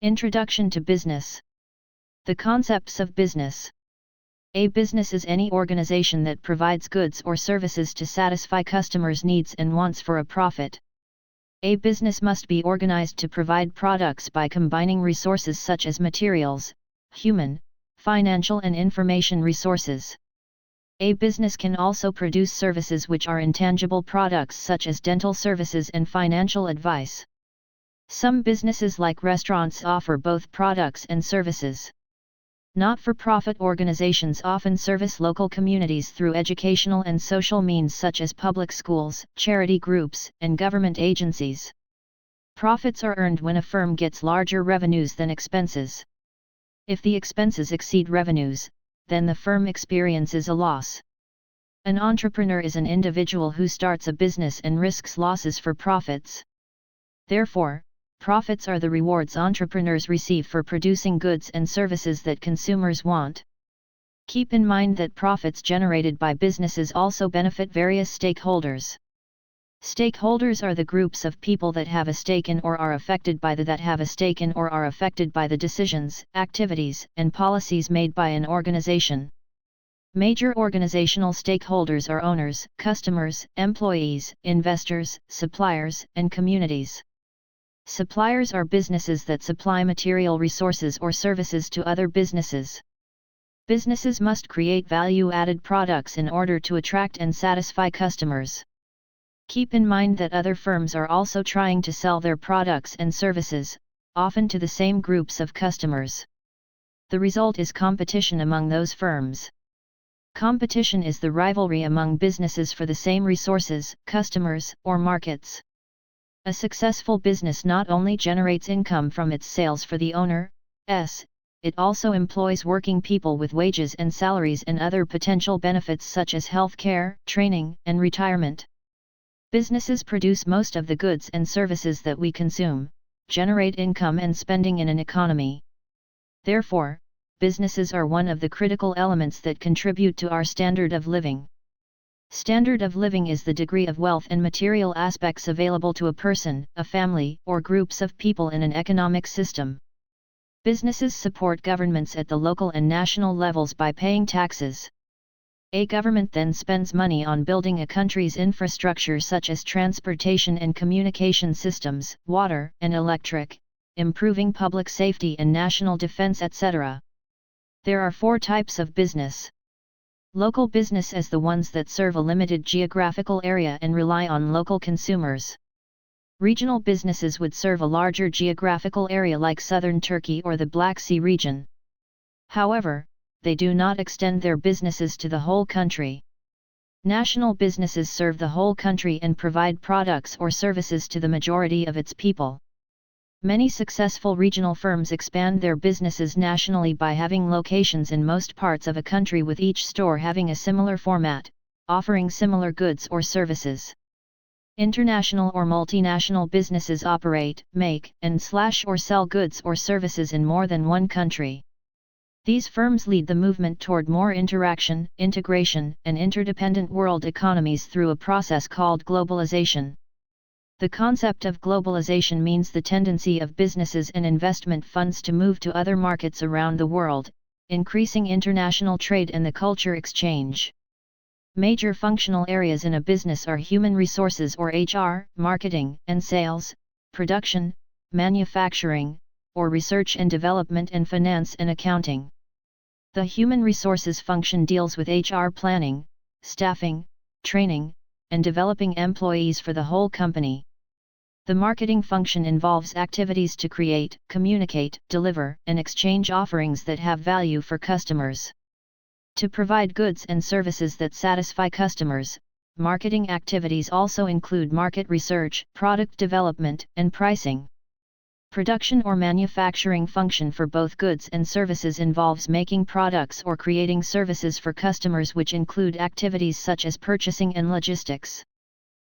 Introduction to business. The concepts of business. A business is any organization that provides goods or services to satisfy customers' needs and wants for a profit. A business must be organized to provide products by combining resources such as materials, human, financial and information resources. A business can also produce services which are intangible products such as dental services and financial advice. Some businesses like restaurants offer both products and services. Not-for-profit organizations often service local communities through educational and social means such as public schools, charity groups, and government agencies. Profits are earned when a firm gets larger revenues than expenses. If the expenses exceed revenues, then the firm experiences a loss. An entrepreneur is an individual who starts a business and risks losses for profits. Therefore, profits are the rewards entrepreneurs receive for producing goods and services that consumers want. Keep in mind that profits generated by businesses also benefit various stakeholders. Stakeholders are the groups of people that have a stake in or are affected by the decisions, activities, and policies made by an organization. Major organizational stakeholders are owners, customers, employees, investors, suppliers, and communities. Suppliers are businesses that supply material resources or services to other businesses. Businesses must create value-added products in order to attract and satisfy customers. Keep in mind that other firms are also trying to sell their products and services, often to the same groups of customers. The result is competition among those firms. Competition is the rivalry among businesses for the same resources, customers, or markets. A successful business not only generates income from its sales for the owner, it also employs working people with wages and salaries and other potential benefits such as health care, training, and retirement. Businesses produce most of the goods and services that we consume, generate income and spending in an economy. Therefore, businesses are one of the critical elements that contribute to our standard of living. Standard of living is the degree of wealth and material aspects available to a person, a family, or groups of people in an economic system. Businesses support governments at the local and national levels by paying taxes. A government then spends money on building a country's infrastructure such as transportation and communication systems, water and electric, improving public safety and national defense, etc. There are 4 types of business. Local business as the ones that serve a limited geographical area and rely on local consumers. Regional businesses would serve a larger geographical area like southern Turkey or the Black Sea region. However, they do not extend their businesses to the whole country. National businesses serve the whole country and provide products or services to the majority of its people. Many successful regional firms expand their businesses nationally by having locations in most parts of a country with each store having a similar format, offering similar goods or services. International or multinational businesses operate, make, and/or sell goods or services in more than one country. These firms lead the movement toward more interaction, integration, and interdependent world economies through a process called globalization. The concept of globalization means the tendency of businesses and investment funds to move to other markets around the world, increasing international trade and the culture exchange. Major functional areas in a business are human resources or HR, marketing and sales, production, manufacturing, or research and development, and finance and accounting. The human resources function deals with HR planning, staffing, training, and developing employees for the whole company. The marketing function involves activities to create, communicate, deliver, and exchange offerings that have value for customers. To provide goods and services that satisfy customers, marketing activities also include market research, product development, and pricing. Production or manufacturing function for both goods and services involves making products or creating services for customers, which include activities such as purchasing and logistics.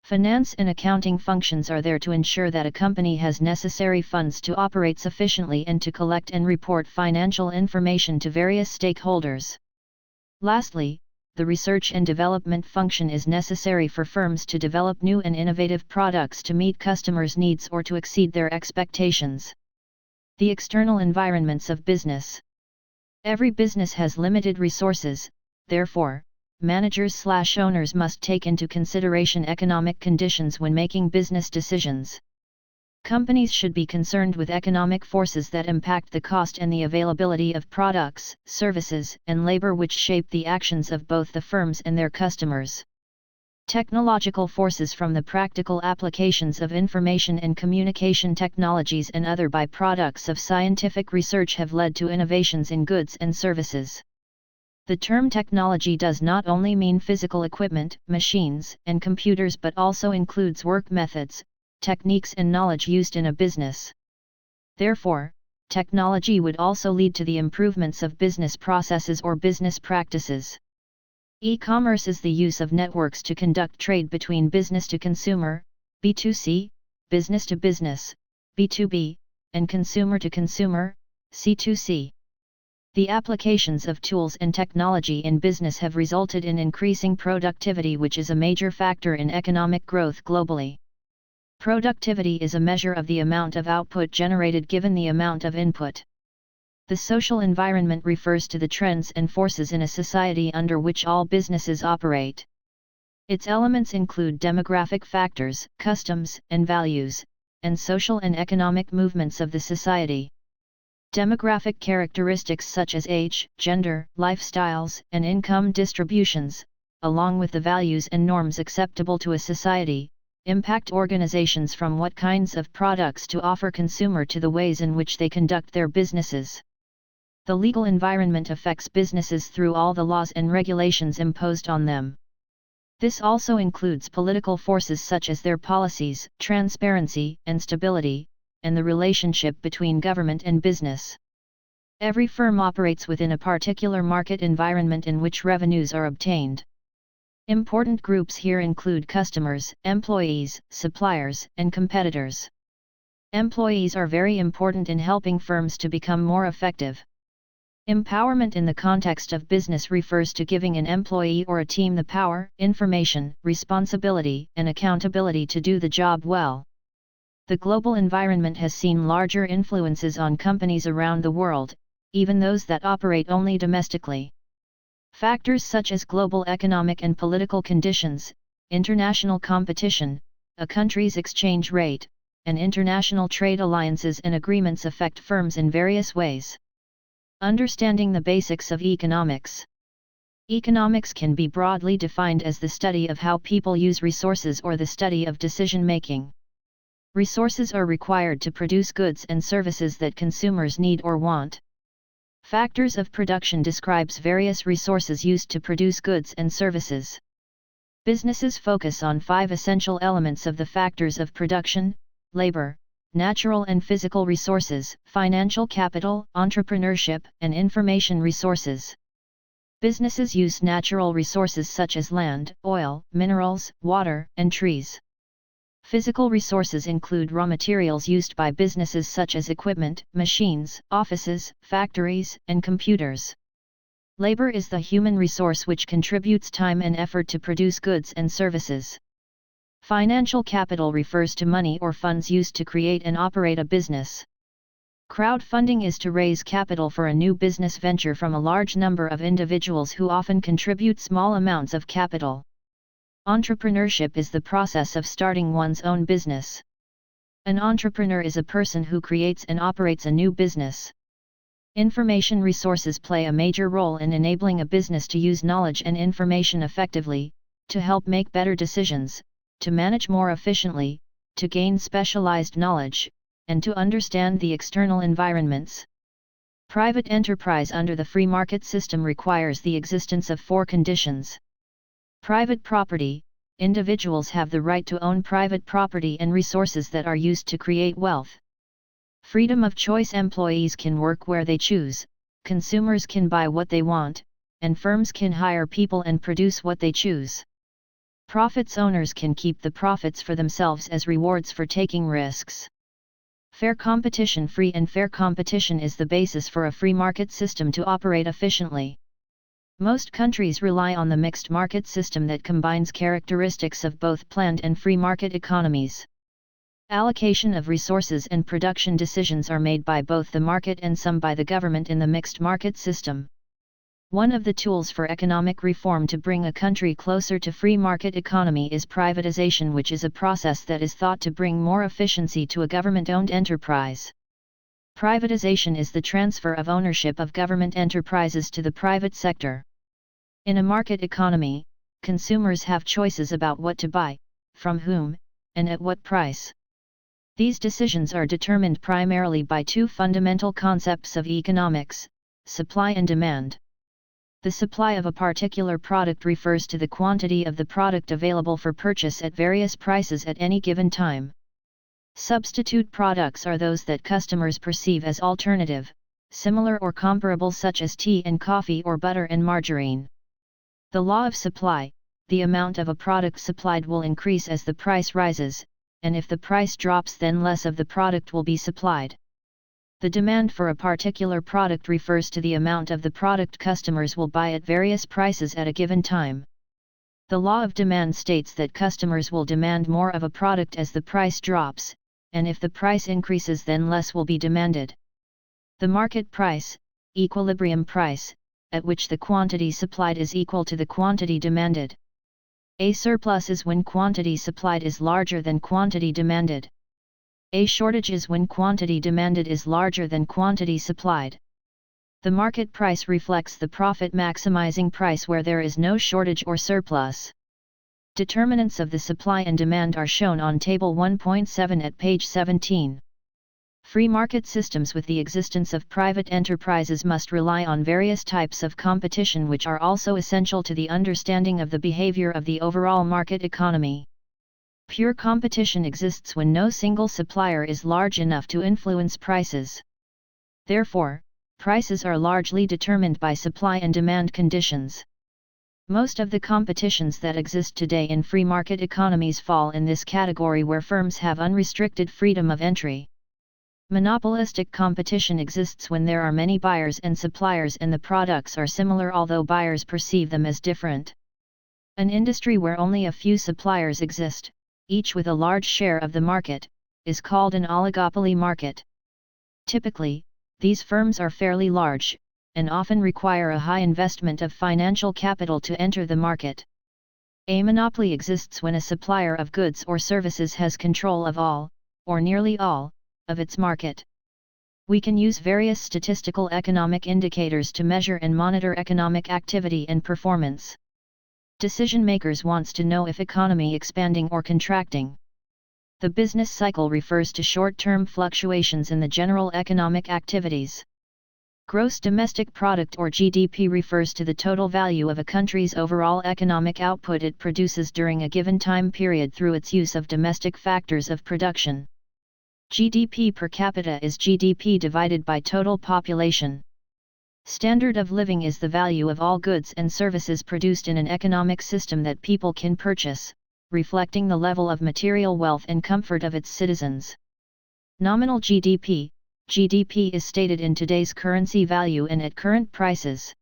Finance and accounting functions are there to ensure that a company has necessary funds to operate sufficiently and to collect and report financial information to various stakeholders. Lastly, the research and development function is necessary for firms to develop new and innovative products to meet customers' needs or to exceed their expectations. The external environments of business. Every business has limited resources, therefore, managers/owners must take into consideration economic conditions when making business decisions. Companies should be concerned with economic forces that impact the cost and the availability of products, services, and labor which shape the actions of both the firms and their customers. Technological forces from the practical applications of information and communication technologies and other byproducts of scientific research have led to innovations in goods and services. The term technology does not only mean physical equipment, machines, and computers but also includes work methods, techniques and knowledge used in a business. Therefore, technology would also lead to the improvements of business processes or business practices. E-commerce is the use of networks to conduct trade between business to consumer, B2C, business to business, B2B, and consumer to consumer, C2C. The applications of tools and technology in business have resulted in increasing productivity, which is a major factor in economic growth globally. Productivity is a measure of the amount of output generated given the amount of input. The social environment refers to the trends and forces in a society under which all businesses operate. Its elements include demographic factors, customs and values, and social and economic movements of the society. Demographic characteristics such as age, gender, lifestyles, and income distributions, along with the values and norms acceptable to a society, impact organizations from what kinds of products to offer consumer to the ways in which they conduct their businesses. The legal environment affects businesses through all the laws and regulations imposed on them. This also includes political forces such as their policies, transparency, and stability, and the relationship between government and business. Every firm operates within a particular market environment in which revenues are obtained. Important groups here include customers, employees, suppliers, and competitors. Employees are very important in helping firms to become more effective. Empowerment in the context of business refers to giving an employee or a team the power, information, responsibility, and accountability to do the job well. The global environment has seen larger influences on companies around the world, even those that operate only domestically. Factors such as global economic and political conditions, international competition, a country's exchange rate, and international trade alliances and agreements affect firms in various ways. Understanding the basics of economics. Economics can be broadly defined as the study of how people use resources or the study of decision-making. Resources are required to produce goods and services that consumers need or want. Factors of production describes various resources used to produce goods and services. Businesses focus on 5 essential elements of the factors of production: labor, natural and physical resources, financial capital, entrepreneurship, and information resources. Businesses use natural resources such as land, oil, minerals, water, and trees. Physical resources include raw materials used by businesses such as equipment, machines, offices, factories, and computers. Labor is the human resource which contributes time and effort to produce goods and services. Financial capital refers to money or funds used to create and operate a business. Crowdfunding is to raise capital for a new business venture from a large number of individuals who often contribute small amounts of capital. Entrepreneurship is the process of starting one's own business. An entrepreneur is a person who creates and operates a new business. Information resources play a major role in enabling a business to use knowledge and information effectively, to help make better decisions, to manage more efficiently, to gain specialized knowledge, and to understand the external environments. Private enterprise under the free market system requires the existence of 4 conditions. Private property: individuals have the right to own private property and resources that are used to create wealth. Freedom of choice: employees can work where they choose, consumers can buy what they want, and firms can hire people and produce what they choose. Profits: owners can keep the profits for themselves as rewards for taking risks. Fair competition: free and fair competition is the basis for a free market system to operate efficiently. Most countries rely on the mixed market system that combines characteristics of both planned and free market economies. Allocation of resources and production decisions are made by both the market and some by the government in the mixed market system. One of the tools for economic reform to bring a country closer to free market economy is privatization, which is a process that is thought to bring more efficiency to a government-owned enterprise. Privatization is the transfer of ownership of government enterprises to the private sector. In a market economy, consumers have choices about what to buy, from whom, and at what price. These decisions are determined primarily by two fundamental concepts of economics: supply and demand. The supply of a particular product refers to the quantity of the product available for purchase at various prices at any given time. Substitute products are those that customers perceive as alternative, similar or comparable, such as tea and coffee or butter and margarine. The law of supply: the amount of a product supplied will increase as the price rises, and if the price drops, then less of the product will be supplied. The demand for a particular product refers to the amount of the product customers will buy at various prices at a given time. The law of demand states that customers will demand more of a product as the price drops, and if the price increases, then less will be demanded. The market price, equilibrium price, at which the quantity supplied is equal to the quantity demanded. A surplus is when quantity supplied is larger than quantity demanded. A shortage is when quantity demanded is larger than quantity supplied. The market price reflects the profit-maximizing price where there is no shortage or surplus. Determinants of the supply and demand are shown on Table 1.7 at page 17. Free market systems with the existence of private enterprises must rely on various types of competition, which are also essential to the understanding of the behavior of the overall market economy. Pure competition exists when no single supplier is large enough to influence prices. Therefore, prices are largely determined by supply and demand conditions. Most of the competitions that exist today in free market economies fall in this category, where firms have unrestricted freedom of entry. Monopolistic competition exists when there are many buyers and suppliers and the products are similar, although buyers perceive them as different. An industry where only a few suppliers exist, each with a large share of the market, is called an oligopoly market. Typically, these firms are fairly large, and often require a high investment of financial capital to enter the market. A monopoly exists when a supplier of goods or services has control of all, or nearly all, of its market. We can use various statistical economic indicators to measure and monitor economic activity and performance. Decision makers wants to know if economy expanding or contracting. The business cycle refers to short-term fluctuations in the general economic activities. Gross domestic product or GDP refers to the total value of a country's overall economic output it produces during a given time period through its use of domestic factors of production. GDP per capita is GDP divided by total population. Standard of living is the value of all goods and services produced in an economic system that people can purchase, reflecting the level of material wealth and comfort of its citizens. Nominal GDP: GDP is stated in today's currency value and at current prices.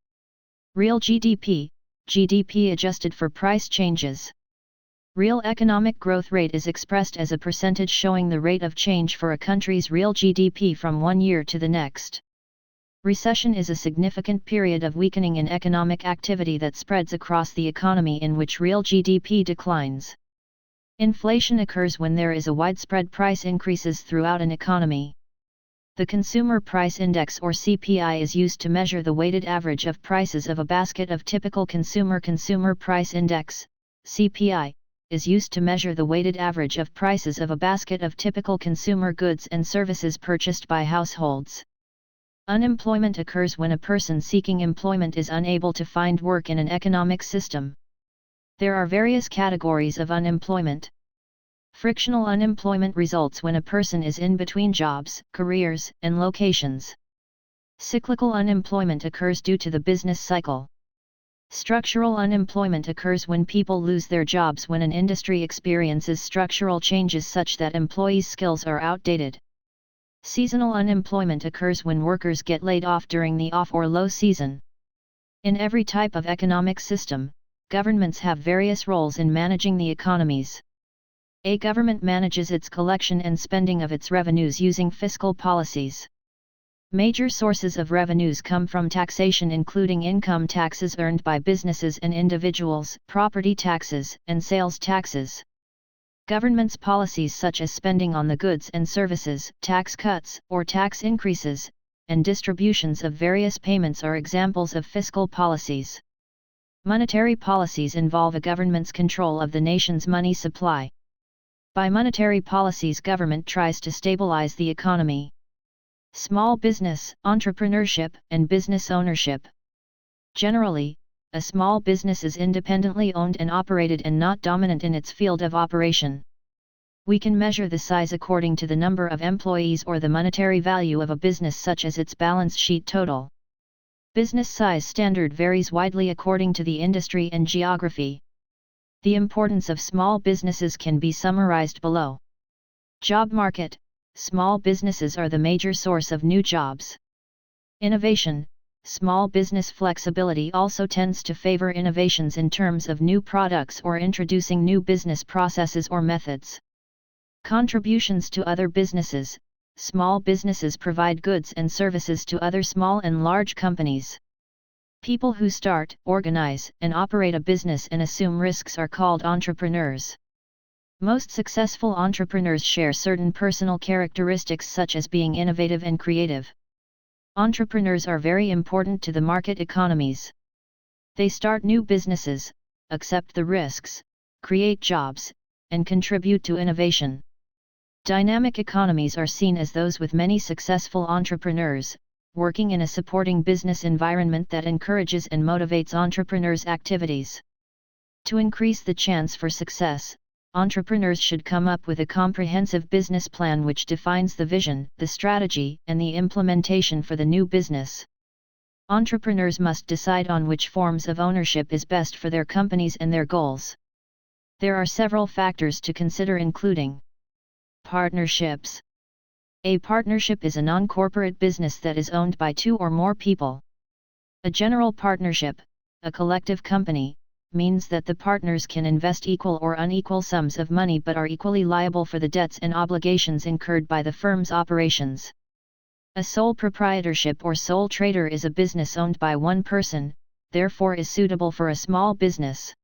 Real GDP: GDP adjusted for price changes. Real economic growth rate is expressed as a percentage showing the rate of change for a country's real GDP from one year to the next. Recession is a significant period of weakening in economic activity that spreads across the economy, in which real GDP declines. Inflation occurs when there is a widespread price increases throughout an economy. The Consumer Price Index or CPI is used to measure the weighted average of prices of a basket of typical Consumer Price Index, CPI, is used to measure the weighted average of prices of a basket of typical consumer goods and services purchased by households. Unemployment occurs when a person seeking employment is unable to find work in an economic system. There are various categories of unemployment. Frictional unemployment results when a person is in between jobs, careers, and locations. Cyclical unemployment occurs due to the business cycle. Structural unemployment occurs when people lose their jobs when an industry experiences structural changes such that employees' skills are outdated. Seasonal unemployment occurs when workers get laid off during the off or low season. In every type of economic system, governments have various roles in managing the economies. A government manages its collection and spending of its revenues using fiscal policies. Major sources of revenues come from taxation, including income taxes earned by businesses and individuals, property taxes, and sales taxes. Government's policies such as spending on the goods and services, tax cuts, or tax increases, and distributions of various payments are examples of fiscal policies. Monetary policies involve a government's control of the nation's money supply. By monetary policies, government tries to stabilize the economy. Small business, entrepreneurship, and business ownership. Generally, a small business is independently owned and operated and not dominant in its field of operation. We can measure the size according to the number of employees or the monetary value of a business, such as its balance sheet total. Business size standard varies widely according to the industry and geography. The importance of small businesses can be summarized below. Job market. Small businesses are the major source of new jobs. Innovation. Small business flexibility also tends to favor innovations in terms of new products or introducing new business processes or methods. Contributions to other businesses. Small businesses provide goods and services to other small and large companies. People who start, organize, and operate a business and assume risks are called entrepreneurs. Most successful entrepreneurs share certain personal characteristics such as being innovative and creative. Entrepreneurs are very important to the market economies. They start new businesses, accept the risks, create jobs, and contribute to innovation. Dynamic economies are seen as those with many successful entrepreneurs, working in a supporting business environment that encourages and motivates entrepreneurs' activities. To increase the chance for success, entrepreneurs should come up with a comprehensive business plan which defines the vision, the strategy, and the implementation for the new business. Entrepreneurs must decide on which forms of ownership is best for their companies and their goals. There are several factors to consider, including partnerships. A partnership is a non-corporate business that is owned by two or more people. A general partnership, a collective company, means that the partners can invest equal or unequal sums of money but are equally liable for the debts and obligations incurred by the firm's operations. A sole proprietorship or sole trader is a business owned by one person, therefore is suitable for a small business.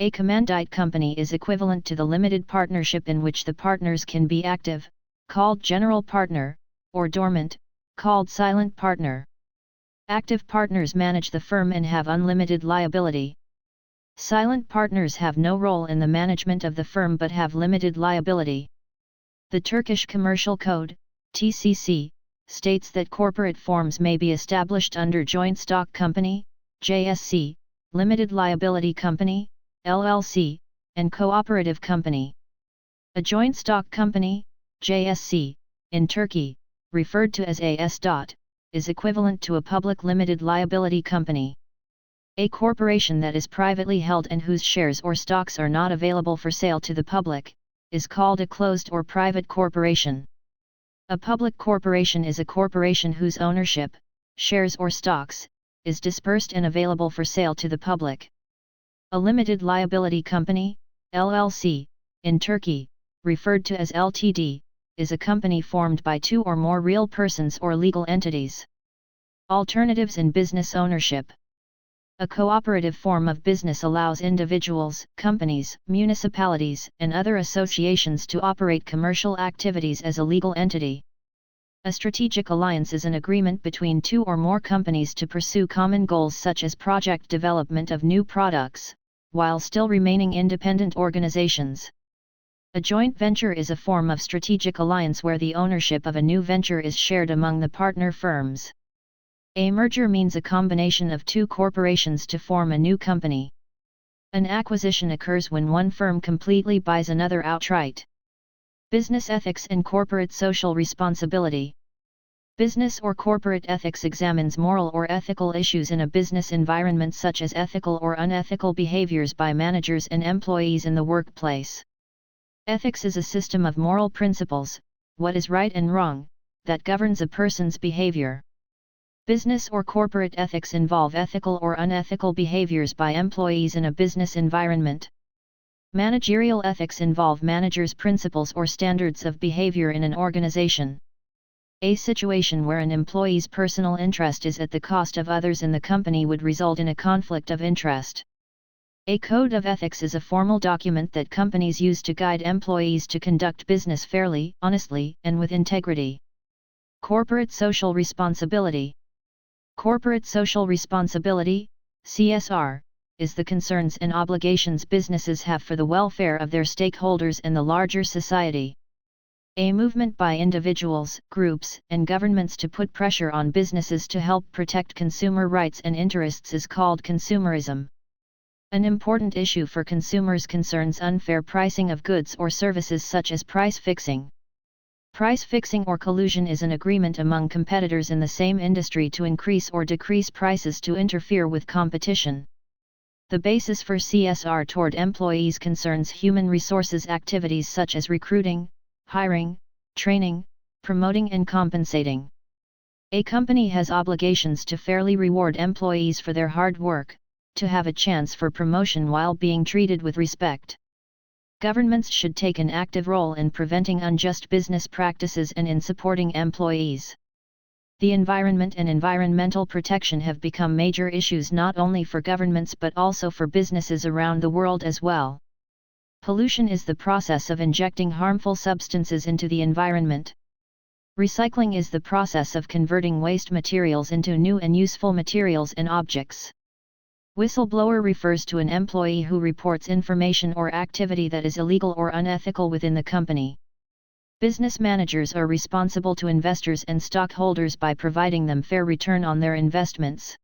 A commandite company is equivalent to the limited partnership in which the partners can be active, called general partner, or dormant, called silent partner. Active partners manage the firm and have unlimited liability. Silent partners have no role in the management of the firm but have limited liability. The Turkish Commercial Code, TCC, states that corporate forms may be established under joint stock company, JSC, limited liability company, LLC, and cooperative company. A joint stock company, JSC, in Turkey, referred to as AS. Is equivalent to a public limited liability company. A corporation that is privately held and whose shares or stocks are not available for sale to the public, is called a closed or private corporation. A public corporation is a corporation whose ownership, shares or stocks, is dispersed and available for sale to the public. A limited liability company, LLC, in Turkey, referred to as LTD, is a company formed by two or more real persons or legal entities. Alternatives in business ownership. A cooperative form of business allows individuals, companies, municipalities, and other associations to operate commercial activities as a legal entity. A strategic alliance is an agreement between two or more companies to pursue common goals such as project development of new products, while still remaining independent organizations. A joint venture is a form of strategic alliance where the ownership of a new venture is shared among the partner firms. A merger means a combination of two corporations to form a new company. An acquisition occurs when one firm completely buys another outright. Business ethics and corporate social responsibility. Business or corporate ethics examines moral or ethical issues in a business environment such as ethical or unethical behaviors by managers and employees in the workplace. Ethics is a system of moral principles, what is right and wrong, that governs a person's behavior. Business or corporate ethics involve ethical or unethical behaviors by employees in a business environment. Managerial ethics involve managers' principles or standards of behavior in an organization. A situation where an employee's personal interest is at the cost of others in the company would result in a conflict of interest. A code of ethics is a formal document that companies use to guide employees to conduct business fairly, honestly, and with integrity. Corporate social responsibility. Corporate social responsibility, CSR, is the concerns and obligations businesses have for the welfare of their stakeholders and the larger society. A movement by individuals, groups, and governments to put pressure on businesses to help protect consumer rights and interests is called consumerism. An important issue for consumers concerns unfair pricing of goods or services such as price fixing. Price fixing or collusion is an agreement among competitors in the same industry to increase or decrease prices to interfere with competition. The basis for CSR toward employees concerns human resources activities such as recruiting, hiring, training, promoting and compensating. A company has obligations to fairly reward employees for their hard work, to have a chance for promotion while being treated with respect. Governments should take an active role in preventing unjust business practices and in supporting employees. The environment and environmental protection have become major issues not only for governments but also for businesses around the world as well. Pollution is the process of injecting harmful substances into the environment. Recycling is the process of converting waste materials into new and useful materials and objects. Whistleblower refers to an employee who reports information or activity that is illegal or unethical within the company. Business managers are responsible to investors and stockholders by providing them fair return on their investments.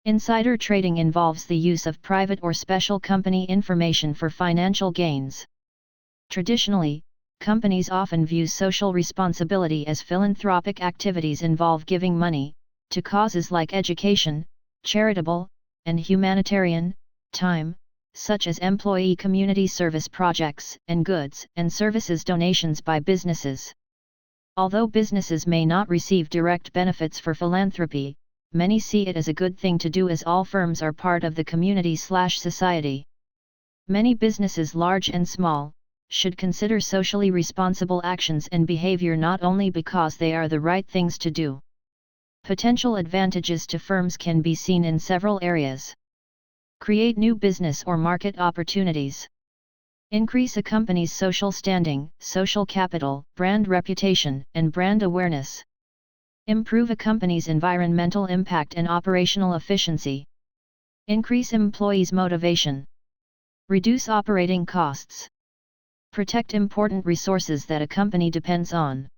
Insider trading involves the use of private or special company information for financial gains. Traditionally, companies often view social responsibility as philanthropic activities involve giving money to causes like education, charitable, and humanitarian time, such as employee community service projects and goods and services donations by businesses. Although businesses may not receive direct benefits for philanthropy, many see it as a good thing to do as all firms are part of the community/society. Many businesses, large and small, should consider socially responsible actions and behavior not only because they are the right things to do. Potential advantages to firms can be seen in several areas. Create new business or market opportunities. Increase a company's social standing, social capital, brand reputation, and brand awareness. Improve a company's environmental impact and operational efficiency. Increase employees' motivation. Reduce operating costs. Protect important resources that a company depends on.